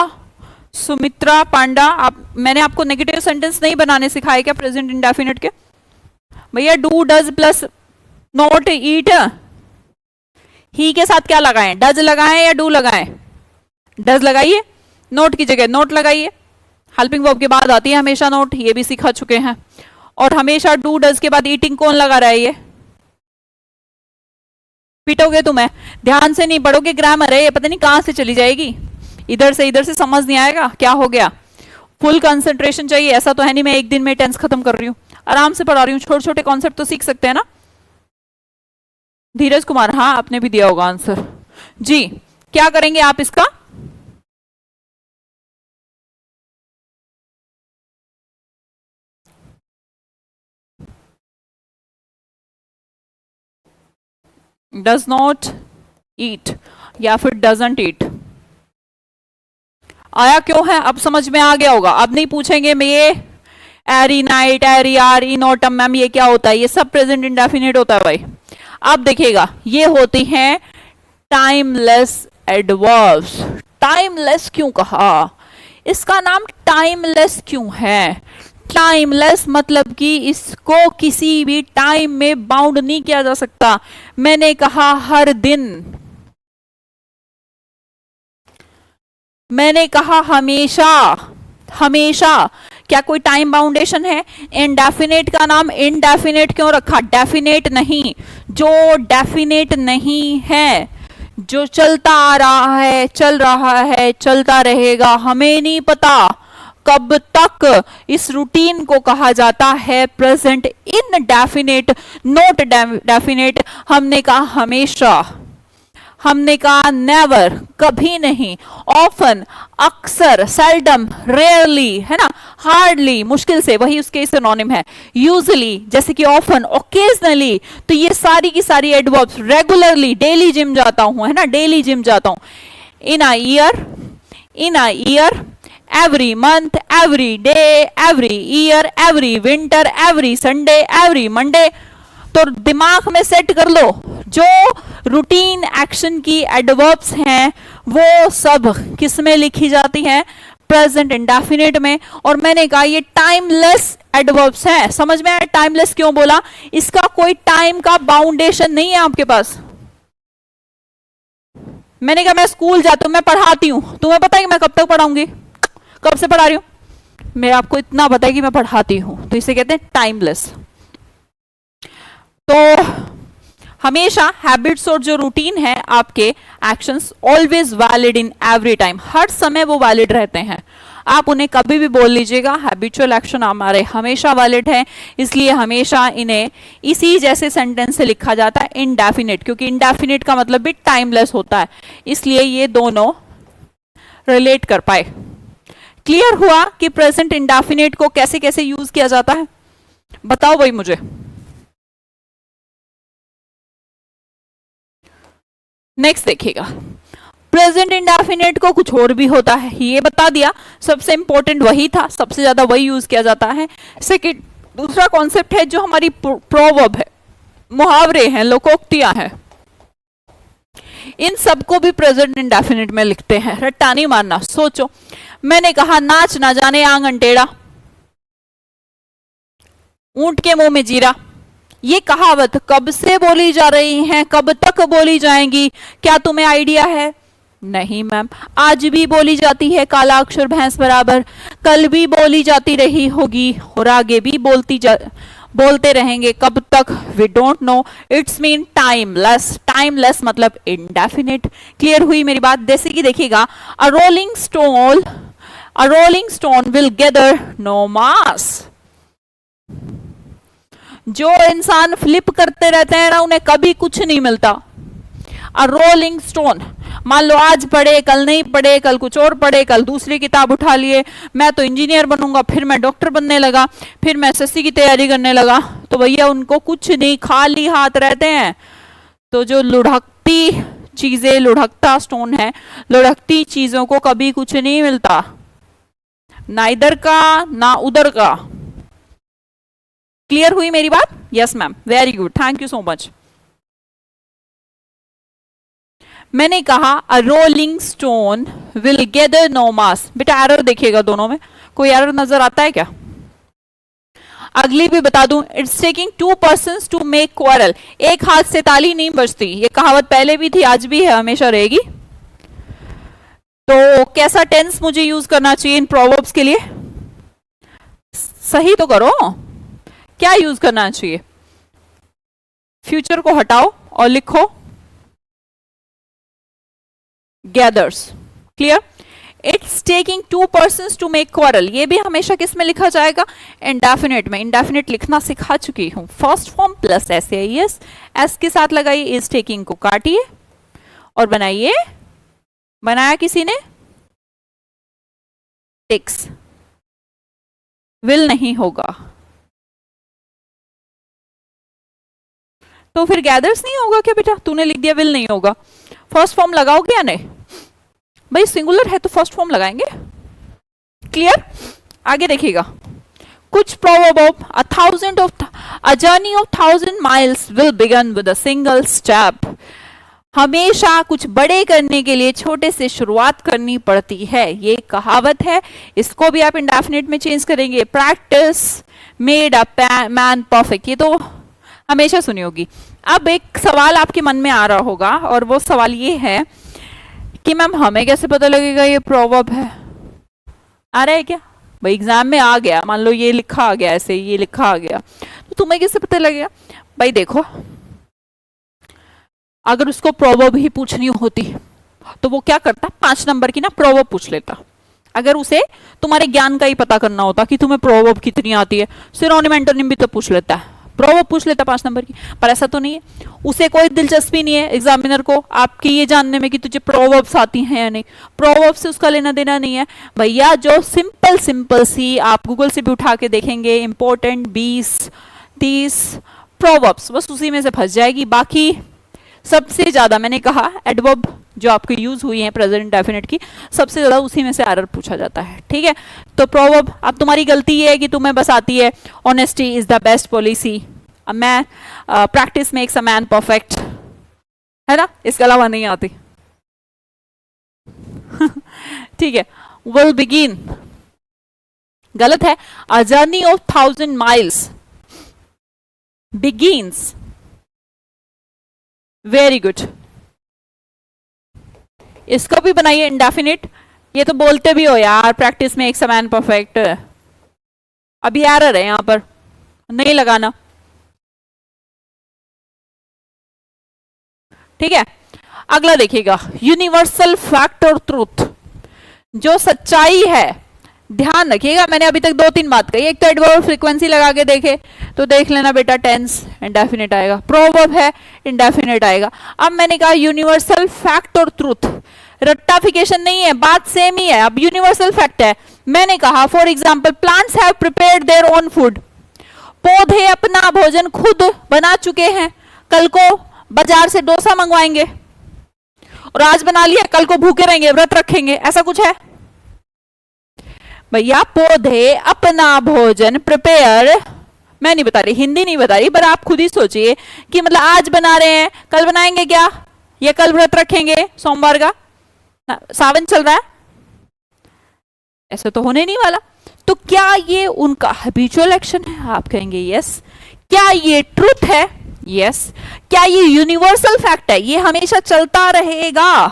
सुमित्रा पांडा, मैंने आपको नेगेटिव सेंटेंस नहीं बनाने सिखाए क्या प्रेजेंट इंडेफिनिट के? भैया do does plus not it, he के साथ क्या लगाएं? डज लगाएं या डू लगाएं? डज लगाइए, नोट की जगह नोट लगाइए। हेल्पिंग वर्ब के बाद आती है हमेशा नोट, ये भी सिखा चुके हैं। और हमेशा डू डज के बाद ईटिंग कौन लगा रहा है? ये पिटोगे तुम्हें, ध्यान से नहीं पढ़ोगे, ग्रामर है ये, पता नहीं कहां से चली जाएगी, इधर से समझ नहीं आएगा। क्या हो गया? फुल कंसंट्रेशन चाहिए। ऐसा तो है नहीं मैं एक दिन में टेंस खत्म कर रही हूँ, आराम से पढ़ा रही हूँ, छोटे छोटे कॉन्सेप्ट तो सीख सकते हैं ना। धीरज कुमार, हाँ आपने भी दिया होगा आंसर जी। क्या करेंगे आप इसका? डज नॉट ईट या फिर डजंट ईट। आया क्यों है? अब समझ में आ गया होगा। अब नहीं पूछेंगे मैं ये every night, every hour, in autumn ma'am ये क्या होता है, ये सब प्रेजेंट इंडेफिनिट होता है भाई। अब देखिएगा, ये होती हैं टाइमलेस एडवर्ब्स। टाइमलेस क्यों कहा? इसका नाम टाइमलेस क्यों है? टाइमलेस मतलब कि इसको किसी भी टाइम में बाउंड नहीं किया जा सकता। मैंने कहा हर दिन, मैंने कहा हमेशा, हमेशा। क्या कोई टाइम बाउंडेशन है? इनडेफिनेट का नाम इनडेफिनेट क्यों रखा? डेफिनेट नहीं। जो डेफिनेट नहीं है, जो चलता आ रहा है, चल रहा है, चलता रहेगा, हमें नहीं पता कब तक, इस रूटीन को कहा जाता है प्रेजेंट इनडेफिनेट, नॉट डेफिनेट। हमने कहा हमेशा, हमने कहा नेवर, कभी नहीं, ऑफन, अक्सर, सेल्डम, रेयरली, है ना, हार्डली, मुश्किल से, वही उसके सिनोनिम है। यूजुअली, जैसे कि ऑफन, ओकेजनली, तो ये सारी की सारी एडवर्ब्स। रेगुलरली, डेली जिम जाता हूं, है ना, डेली जिम जाता हूं। In a year, in a year, every month, every day, every year, every winter, every Sunday, every Monday. तो दिमाग में सेट कर लो, जो रूटीन एक्शन की एडवर्ब्स हैं वो सब किस में लिखी जाती हैं? प्रेजेंट इंडेफिनिट में। और मैंने कहा ये टाइमलेस एडवर्ब्स हैं। समझ में आया टाइमलेस क्यों बोला? इसका कोई टाइम का बाउंडेशन नहीं है आपके पास। मैंने कहा मैं स्कूल जाती हूं, मैं पढ़ाती हूं, तुम्हें पता है कि मैं कब तक पढ़ाऊंगी, कब से पढ़ा रही हूं? मैं आपको इतना पता है कि मैं पढ़ाती हूं, तो इसे कहते हैं टाइमलेस। तो हमेशा हैबिट्स और जो रूटीन है आपके actions always valid in every time, हर समय वो वैलिड रहते हैं। आप उन्हें कभी भी बोल लीजिएगा, हैबिचुअल एक्शन हमारे हमेशा वैलिड है, इसलिए हमेशा इन्हें इसी जैसे सेंटेंस से लिखा जाता है इनडेफिनिट, क्योंकि इनडेफिनिट का मतलब भी टाइमलेस होता है, इसलिए ये दोनों रिलेट कर पाए। क्लियर हुआ कि प्रेजेंट इंडेफिनिट को कैसे कैसे यूज किया जाता है? बताओ भाई मुझे। नेक्स्ट देखिएगा, प्रेजेंट इंडेफिनिट को कुछ और भी होता है, ये बता दिया, सबसे इंपॉर्टेंट वही था, सबसे ज्यादा वही यूज किया जाता है। सेकंड, दूसरा कॉन्सेप्ट है जो हमारी प्रोवर्ब है, मुहावरे हैं, लोकोक्तियां हैं, इन सबको भी प्रेजेंट इंडेफिनिट में लिखते हैं। रट्टा नहीं मारना, सोचो, मैंने कहा नाच ना जाने आंगन टेढ़ा, ऊंट के मुंह में जीरा, ये कहावत कब से बोली जा रही है, कब तक बोली जाएंगी, क्या तुम्हें आइडिया है? नहीं मैम, आज भी बोली जाती है, काला अक्षर भैंस बराबर, कल भी बोली जाती रही होगी और आगे भी बोलते रहेंगे, कब तक? We don't know. It's mean timeless. Timeless मतलब इंडेफिनिट। क्लियर हुई मेरी बात? जैसे कि देखिएगा, a rolling stone will gather no moss. जो इंसान फ्लिप करते रहते हैं ना, उन्हें कभी कुछ नहीं मिलता। अ रोलिंग स्टोन, मान लो आज पढ़े, कल नहीं पढ़े, कल कुछ और पढ़े, कल दूसरी किताब उठा लिए, मैं तो इंजीनियर बनूंगा, फिर मैं डॉक्टर बनने लगा, फिर मैं एसएससी की तैयारी करने लगा, तो भैया उनको कुछ नहीं, खाली हाथ रहते हैं। तो जो लुढ़कती चीजें, लुढ़कता स्टोन है, लुढ़कती चीजों को कभी कुछ नहीं मिलता, ना इधर का ना उधर का। क्लियर हुई मेरी बात? Yes ma'am, very good, thank you so much. मैंने कहा a rolling stone will gather no moss. बेटा एरर देखिएगा दोनों में, कोई एरर नजर आता है क्या? अगली भी बता दूं, it's taking 2 persons to make quarrel. एक हाथ से ताली नहीं बजती, ये कहावत पहले भी थी, आज भी है, हमेशा रहेगी। तो कैसा टेंस मुझे यूज करना चाहिए इन प्रोवर्ब्स के लिए? सही तो करो, क्या यूज करना चाहिए? फ्यूचर को हटाओ और लिखो gathers. Clear? It's taking 2 persons to make quarrel, ये भी हमेशा किस में लिखा जाएगा? इंडेफिनिट में। इंडेफिनिट लिखना सिखा चुकी हूं। First form plus S S के साथ लगाइए, इज टेकिंग को काटिए और बनाइए, बनाया किसी ने? टेक्स। विल नहीं होगा तो फिर गैदर्स नहीं होगा क्या बेटा? तूने लिख दिया विल नहीं होगा, फर्स्ट फॉर्म लगाओगे या नहीं? भाई सिंगुलर है तो फर्स्ट फॉर्म लगाएंगे। क्लियर? आगे देखिएगा, कुछ proverb of a journey of 1000 miles will begin with a single step. हमेशा कुछ बड़े करने के लिए छोटे से शुरुआत करनी पड़ती है, ये कहावत है। इसको भी आप इंडेफिनिट में चेंज करेंगे, practice made a man perfect, ये तो हमेशा सुनी होगी। अब एक सवाल आपके मन में आ रहा होगा, और वो सवाल ये है कि मैम हमें कैसे पता लगेगा ये प्रोवर्ब है? आ रहा है क्या भाई? एग्जाम में आ गया, मान लो ये लिखा आ गया, ऐसे ये लिखा आ गया, तो तुम्हें कैसे पता लगेगा? भाई देखो, अगर उसको प्रोवर्ब ही पूछनी होती तो वो क्या करता? 5 नंबर की ना प्रोवर्ब पूछ लेता। अगर उसे तुम्हारे ज्ञान का ही पता करना होता कि तुम्हें प्रोवर्ब कितनी आती है, सिनोनिम एंटोनिम भी तो पूछ लेता है, प्रोवर्ब पूछ लेता 5 नंबर की। पर ऐसा तो नहीं है, उसे कोई दिलचस्पी नहीं है एग्जामिनर को आपकी ये जानने में कि तुझे प्रोवर्ब्स आती हैं या नहीं। प्रोवर्ब से उसका लेना देना नहीं है भैया। जो सिंपल सी आप गूगल से भी उठा के देखेंगे, इंपॉर्टेंट 20-30 प्रोवर्ब्स, बस उसी में से फंस जाएगी। बाकी सबसे ज्यादा मैंने कहा एडवर्ब जो आपको यूज हुई है प्रेजेंट डेफिनेट की, सबसे ज्यादा उसी में से एरर पूछा जाता है। ठीक है, तो प्रोवर्ब, अब तुम्हारी गलती ये है कि तुम्हें बस आती है honesty is the best policy, practice makes a man perfect, है ना, इसके अलावा नहीं आती। ठीक है, विल बिगिन गलत है, अ journey of 1000 miles begins. Very good, इसको भी बनाइए इंडेफिनिट। ये तो बोलते भी हो यार, प्रैक्टिस में एक समान परफेक्ट, अभी एरर है यहां पर, नहीं लगाना। ठीक है, अगला देखिएगा, यूनिवर्सल फैक्ट और ट्रूथ, जो सच्चाई है। ध्यान रखिएगा, मैंने अभी तक 2-3 बात कही। एक तो एडवर्ब फ्रीक्वेंसी लगा के देखे तो देख लेना बेटा, टेंस इंडेफिनिट आएगा, प्रोवर्ब है इंडेफिनिट आएगा। अब मैंने कहा यूनिवर्सल फैक्ट और ट्रूथ, रट्टाफिकेशन नहीं है, बात सेम ही है। अब यूनिवर्सल फैक्ट है, मैंने कहा for example plants have prepared their own food, पौधे अपना भोजन खुद बना चुके हैं, कल को बाजार से डोसा मंगवाएंगे, और आज बना लिया कल को भूखे रहेंगे, व्रत रखेंगे, ऐसा कुछ है? भैया पौधे अपना भोजन प्रिपेयर, मैं नहीं बता रही, हिंदी नहीं बता रही, पर आप खुद ही सोचिए कि मतलब आज बना रहे हैं, कल बनाएंगे क्या? या कल व्रत रखेंगे सोमवार का, सावन चल रहा है, ऐसा तो होने नहीं वाला। तो क्या ये उनका हैबिचुअल एक्शन है? आप कहेंगे यस। क्या ये ट्रुथ है? यस। क्या ये यूनिवर्सल फैक्ट है, ये हमेशा चलता रहेगा?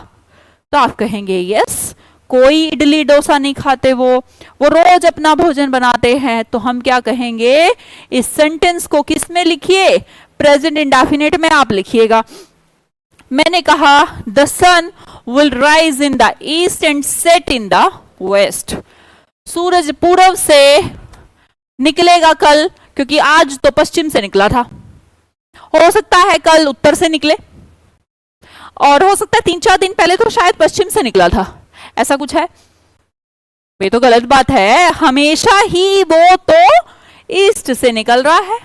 तो आप कहेंगे यस। कोई इडली डोसा नहीं खाते, वो रोज अपना भोजन बनाते हैं। तो हम क्या कहेंगे? इस सेंटेंस को किस में लिखिए? प्रेजेंट इंडेफिनिट में आप लिखिएगा। मैंने कहा the sun will rise in the east and set in the west. सूरज पूर्व से निकलेगा कल, क्योंकि आज तो पश्चिम से निकला था, हो सकता है कल उत्तर से निकले, और हो सकता है 3-4 दिन पहले तो शायद पश्चिम से निकला था, ऐसा कुछ है? ये तो गलत बात है, हमेशा ही वो तो ईस्ट से निकल रहा है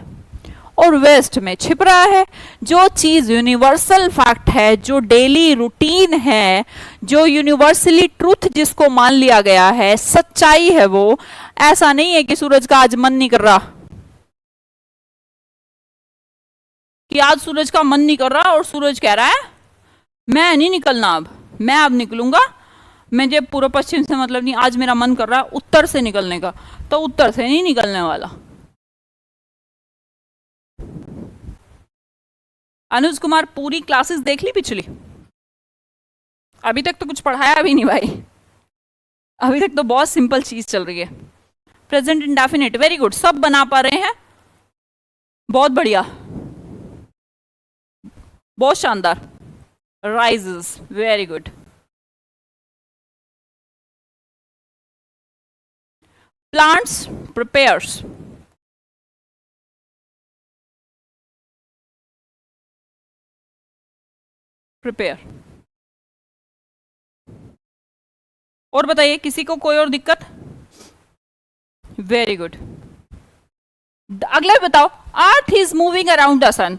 और वेस्ट में छिप रहा है। जो चीज यूनिवर्सल फैक्ट है, जो डेली रूटीन है, जो यूनिवर्सली ट्रूथ जिसको मान लिया गया है, सच्चाई है वो। ऐसा नहीं है कि सूरज का आज मन नहीं कर रहा, कि आज सूरज का मन नहीं कर रहा और सूरज कह रहा है मैं नहीं निकलना, अब मैं अब निकलूंगा, मुझे पूर्व पश्चिम से मतलब नहीं, आज मेरा मन कर रहा है उत्तर से निकलने का, तो उत्तर से नहीं निकलने वाला। अनुज कुमार पूरी क्लासेस देख ली पिछली? अभी तक तो कुछ पढ़ाया भी नहीं भाई, अभी तक तो बहुत सिंपल चीज चल रही है। प्रेजेंट इंडेफिनिट, वेरी गुड, सब बना पा रहे हैं, बहुत बढ़िया, बहुत शानदार। Rises, very good. Plants prepares, prepare. और बताइए किसी को कोई और दिक्कत? Very good. अगला बताओ, earth is moving around the sun.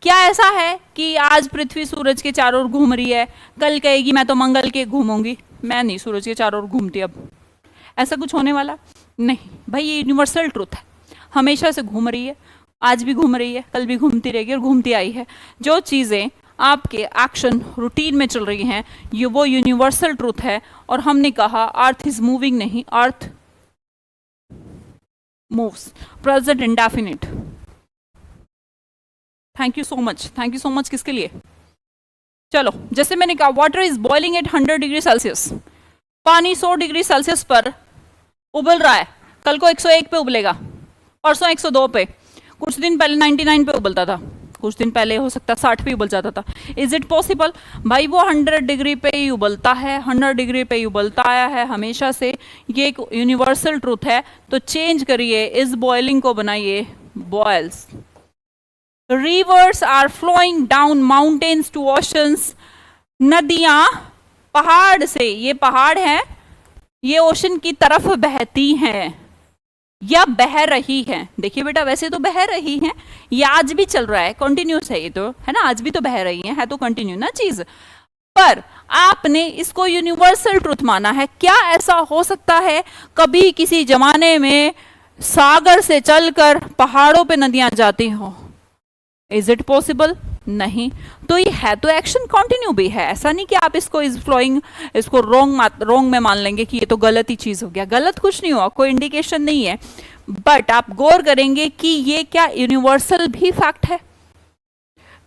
क्या ऐसा है कि आज पृथ्वी सूरज के चारों ओर घूम रही है, कल कहेगी मैं तो मंगल के घूमूंगी, मैं नहीं सूरज के चारों ओर घूमती अब, ऐसा कुछ होने वाला नहीं भाई। ये यूनिवर्सल ट्रूथ है, हमेशा से घूम रही है, आज भी घूम रही है, कल भी घूमती रहेगी और घूमती आई है। जो चीजें आपके एक्शन रूटीन में चल रही हैं, ये वो यूनिवर्सल ट्रूथ है। और हमने कहा अर्थ इज मूविंग नहीं, earth moves. Present indefinite. Thank you so much, thank you so much. किसके लिए? चलो, जैसे मैंने कहा water is boiling at 100 degree Celsius, पानी 100 डिग्री सेल्सियस पर उबल रहा है, कल को 101 पे उबलेगा, परसों 102 पे, कुछ दिन पहले 99 पे उबलता था, कुछ दिन पहले हो सकता है 60 पे उबल जाता था। Is it possible? भाई वो 100 डिग्री पे ही उबलता है, 100 डिग्री पे ही उबलता आया है हमेशा से, ये एक यूनिवर्सल ट्रूथ है। तो चेंज करिए, इज बॉइलिंग को बनाइए boils. Rivers are flowing down mountains to oceans. नदियां पहाड़ से, ये पहाड़ है, ये ओशन की तरफ बहती हैं या बह रही है। देखिए बेटा, वैसे तो बह रही हैं, ये आज भी चल रहा है, कंटिन्यूस है ये तो, है ना, आज भी तो बह रही है तो कंटिन्यू ना चीज। पर आपने इसको यूनिवर्सल ट्रुथ माना है। क्या ऐसा हो सकता है कभी किसी जमाने में सागर से चलकर पहाड़ों पे नदियां जाती हो? Is it possible? नहीं। तो ये है तो एक्शन कंटिन्यू भी है, ऐसा नहीं कि आप इसको इज फ्लोइंग, इसको रोंग में मान लेंगे कि ये तो गलत ही चीज हो गया। गलत कुछ नहीं हुआ, कोई इंडिकेशन नहीं है, बट आप गौर करेंगे कि ये क्या यूनिवर्सल भी फैक्ट है।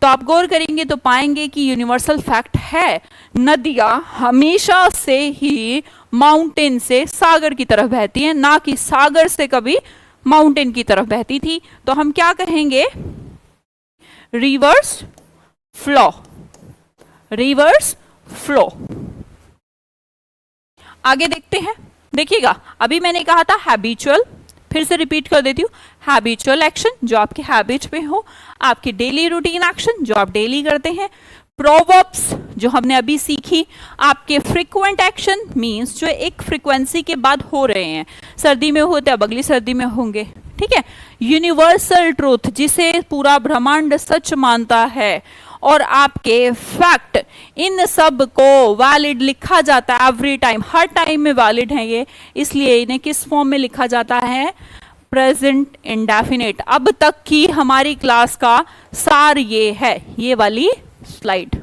तो आप गौर करेंगे तो पाएंगे कि यूनिवर्सल फैक्ट है, नदियां हमेशा से ही माउंटेन से सागर की तरफ बहती हैं, ना कि सागर से कभी माउंटेन की तरफ बहती थी। तो हम क्या कहेंगे? Reverse flow, reverse flow. आगे देखते हैं, देखिएगा, अभी मैंने कहा था हैबिचुअल, फिर से रिपीट कर देती हूँ, हैबिचुअल एक्शन जो आपके हैबिट में हो, आपके डेली रूटीन एक्शन जो आप डेली करते हैं, प्रोवर्ब्स जो हमने अभी सीखी, आपके फ्रीक्वेंट एक्शन मींस जो एक फ्रीक्वेंसी के बाद हो रहे हैं, सर्दी में होते अब अगली सर्दी में होंगे, ठीक है। यूनिवर्सल ट्रूथ जिसे पूरा ब्रह्मांड सच मानता है और आपके फैक्ट, इन सब को वैलिड लिखा जाता है एवरी टाइम, हर टाइम में वैलिड है ये, इसलिए इन्हें किस फॉर्म में लिखा जाता है? Present indefinite. अब तक की हमारी क्लास का सार ये है, ये वाली स्लाइड।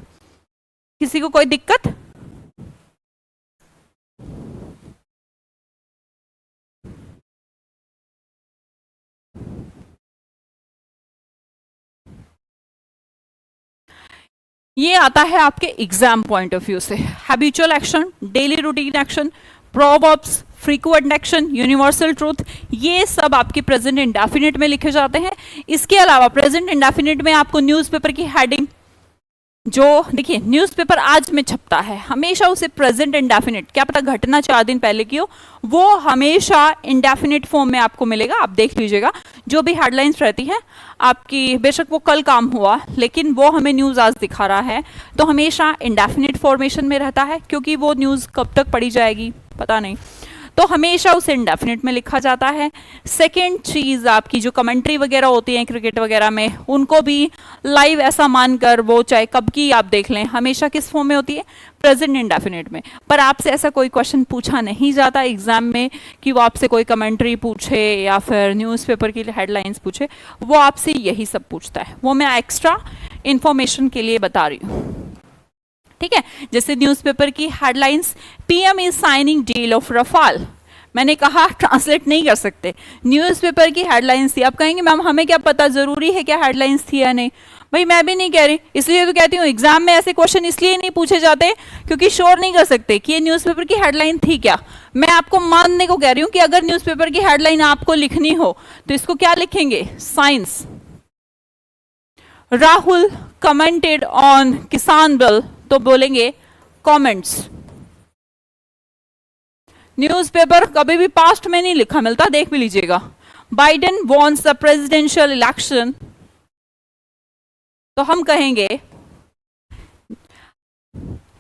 किसी को कोई दिक्कत? ये आता है आपके एग्जाम पॉइंट ऑफ व्यू से। Habitual action, daily routine action, proverbs, frequent action, universal truth, ये सब आपके प्रेजेंट इंडेफिनिट में लिखे जाते हैं। इसके अलावा प्रेजेंट इंडेफिनिट में आपको न्यूज़पेपर की हेडिंग, जो देखिए न्यूज़पेपर आज में छपता है, हमेशा उसे प्रेजेंट इंडेफिनिट, क्या पता घटना 4 दिन पहले की हो, वो हमेशा इंडेफिनिट फॉर्म में आपको मिलेगा। आप देख लीजिएगा, जो भी हेडलाइंस रहती हैं आपकी, बेशक वो कल काम हुआ लेकिन वो हमें न्यूज़ आज दिखा रहा है, तो हमेशा इंडेफिनिट फॉर्मेशन में रहता है, क्योंकि वो न्यूज़ कब तक पढ़ी जाएगी पता नहीं, तो हमेशा उसे इंडेफिनिट में लिखा जाता है। सेकेंड चीज़, आपकी जो कमेंट्री वगैरह होती है क्रिकेट वगैरह में, उनको भी लाइव ऐसा मानकर, वो चाहे कब की आप देख लें, हमेशा किस फॉर्म में होती है? प्रेजेंट इंडेफिनिट में। पर आपसे ऐसा कोई क्वेश्चन पूछा नहीं जाता एग्जाम में कि वो आपसे कोई कमेंट्री पूछे या फिर न्यूज़पेपर की हेडलाइंस पूछे, वो आपसे यही सब पूछता है, वो मैं एक्स्ट्रा इंफॉर्मेशन के लिए बता रही हूँ, ठीक है। जैसे न्यूज़पेपर की headlines, PM is signing deal of Rafale, मैंने कहा ट्रांसलेट नहीं कर सकते, न्यूज़पेपर की हेडलाइंस थी। आप कहेंगे मैम हमें क्या पता, जरूरी है क्या हेडलाइंस थी या नहीं? भाई मैं भी नहीं कह रही, इसलिए तो कहती हूँ एग्जाम में ऐसे क्वेश्चन इसलिए नहीं पूछे जाते क्योंकि श्योर नहीं कर सकते कि ये न्यूज़पेपर की हेडलाइन थी क्या। मैं आपको मानने को कह रही हूँ कि अगर न्यूज़पेपर की हेडलाइन आपको लिखनी हो तो इसको क्या लिखेंगे? साइंस। राहुल कमेंटेड ऑन किसान बिल, तो बोलेंगे कमेंट्स। न्यूज़पेपर कभी भी पास्ट में नहीं लिखा मिलता, देख भी लीजिएगा। Biden wins the presidential election, तो हम कहेंगे,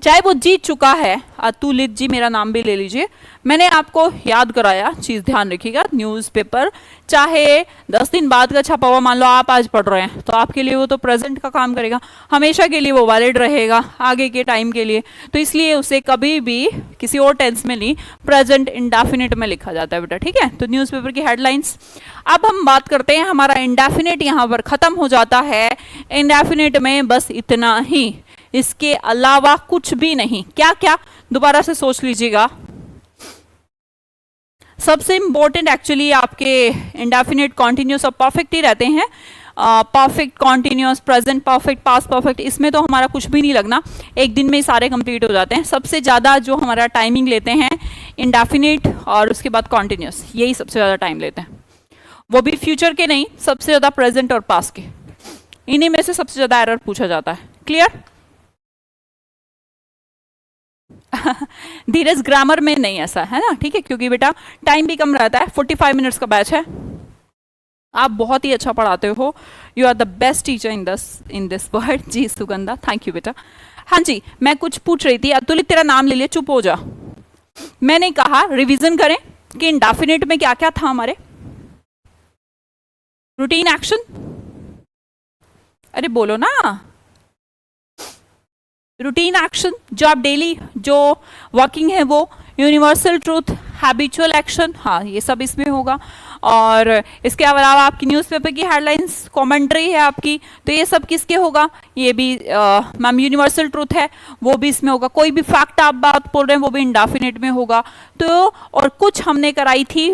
चाहे वो जीत चुका है, अतुलित जी मेरा नाम भी ले लीजिए, मैंने आपको याद कराया, चीज ध्यान रखिएगा, न्यूज़पेपर चाहे 10 दिन बाद का छपा हुआ, मान लो आप आज पढ़ रहे हैं तो आपके लिए वो तो प्रेजेंट का काम करेगा, हमेशा के लिए वो वैलिड रहेगा आगे के टाइम के लिए, तो इसलिए उसे कभी भी किसी और टेंस में नहीं, प्रेजेंट इंडेफिनिट में लिखा जाता है बेटा, ठीक है। तो न्यूज़पेपर की हेडलाइंस। अब हम बात करते हैं, हमारा इंडेफिनिट यहाँ पर खत्म हो जाता है। इंडेफिनिट में बस इतना ही, इसके अलावा कुछ भी नहीं। क्या क्या, दोबारा से सोच लीजिएगा। सबसे इंपॉर्टेंट एक्चुअली आपके इंडेफिनिट, कॉन्टिन्यूस और परफेक्ट ही रहते हैं। Perfect, continuous, present perfect, past perfect, इसमें तो हमारा कुछ भी नहीं लगना, एक दिन में ही सारे कंप्लीट हो जाते हैं। सबसे ज़्यादा जो हमारा टाइमिंग लेते हैं इंडेफिनिट और उसके बाद कॉन्टिन्यूस, यही सबसे ज़्यादा टाइम लेते हैं, वो भी फ्यूचर के नहीं, सबसे ज़्यादा प्रेजेंट और पास्ट के, इन्हीं में से सबसे ज़्यादा एरर पूछा जाता है। क्लियर? धीरज ग्रामर में नहीं ऐसा है ना, ठीक है, क्योंकि बेटा टाइम भी कम रहता है, 45 मिनट्स का बैच है। आप बहुत ही अच्छा पढ़ाते हो, you are the best teacher in this world. जी सुगंधा, थैंक यू बेटा। हाँ जी, मैं कुछ पूछ रही थी, अतुलित तेरा नाम ले लिया, चुप हो जा। मैंने कहा रिवीजन करें कि इंडेफिनिट में क्या क्या था हमारे। रूटीन एक्शन, अरे बोलो ना, रूटीन एक्शन जो आप डेली जो वर्किंग है वो, यूनिवर्सल ट्रूथ, हैबिचुअल एक्शन, हाँ ये सब इसमें होगा। और इसके अलावा आपकी न्यूज़पेपर की हेडलाइंस, कमेंट्री है आपकी, तो ये सब किसके होगा? ये भी मैम यूनिवर्सल ट्रूथ है, वो भी इसमें होगा। कोई भी फैक्ट आप बात बोल रहे हैं वो भी इंडेफिनिट में होगा। तो और कुछ हमने कराई थी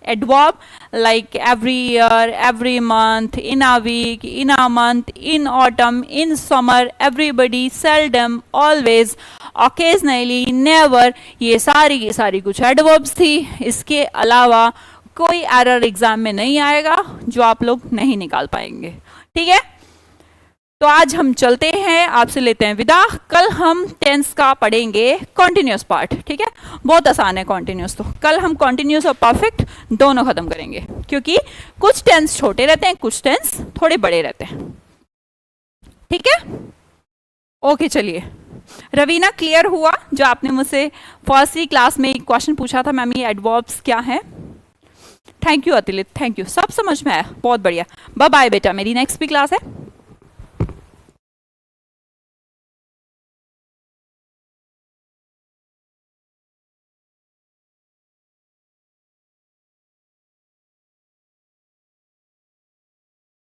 adverb, like every year, every month, in a week, in a month, in autumn, in summer, everybody, seldom, always, occasionally, never, ये सारी कुछ एडवर्ब्स थी। इसके अलावा कोई एरर एग्जाम में नहीं आएगा जो आप लोग नहीं निकाल पाएंगे, ठीक है। तो आज हम चलते हैं, आपसे लेते हैं विदा। कल हम टेंस का पढ़ेंगे कॉन्टिन्यूस पार्ट, ठीक है, बहुत आसान है कॉन्टिन्यूस। तो कल हम कॉन्टिन्यूस और परफेक्ट दोनों खत्म करेंगे, क्योंकि कुछ टेंस छोटे रहते हैं, कुछ टेंस थोड़े बड़े रहते हैं, ठीक है। ओके चलिए, रवीना क्लियर हुआ जो आपने मुझसे फर्स्ट क्लास में एक क्वेश्चन पूछा था, मैम ये एडवर्ब्स क्या है? थैंक यू अतिलित, थैंक यू, सब समझ में आया, बहुत बढ़िया। बाय बाय बेटा, मेरी नेक्स्ट भी क्लास है।